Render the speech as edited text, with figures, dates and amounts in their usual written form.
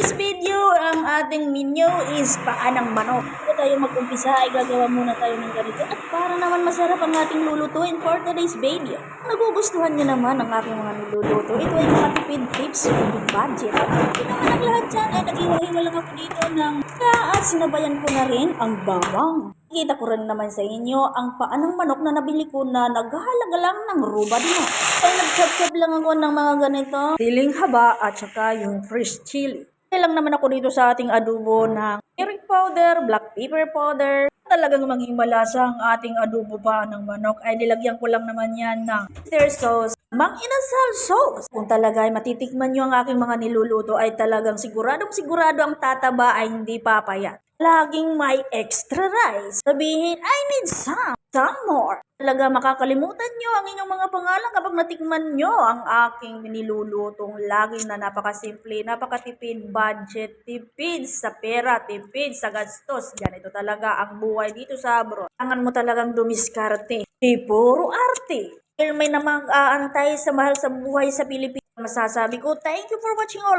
today's video, ang ating menu is paanang manok. Bago tayo mag-umpisa, ay gagawa muna tayo ng ganito. At para naman masarap ang ating lulutuin for today's video. Kung nagugustuhan nyo naman ang aking mga niluluto, ito ay mga tipid tips with budget. Ito naman ang lahat dyan ay nag-iwa lang ako dito ng at sinabayan ko na rin ang bawang. Kita ko rin naman sa inyo ang paanang manok na nabili ko na naghahalaga lang ng rubad mo. Ay nag-chop lang ako ng mga ganito, siling haba at saka yung fresh chili. Kaya lang naman ako dito sa ating adobo ng turmeric powder, black pepper powder. Talagang maging malasa ang ating adobo pa ng manok ay nilagyan ko lang naman yan ng oyster sauce, mang inasal sauce. Kung talaga ay matitikman nyo ang aking mga niluluto ay talagang sigurado ang tataba ay hindi papayat. Laging may extra rice. Sabihin, I need some more. Talaga makakalimutan nyo ang inyong mga pangalan kapag natikman nyo ang aking nilulutong laging na napakasimple, napakatipid, budget, tipid sa pera, tipid sa gastos. Ganito talaga ang buhay dito sa abroad. Kailangan mo talagang dumiskarte. Di puro arte. Dahil may namang aantay sa mahal sa buhay sa Pilipinas. Masasabi ko, thank you for watching all.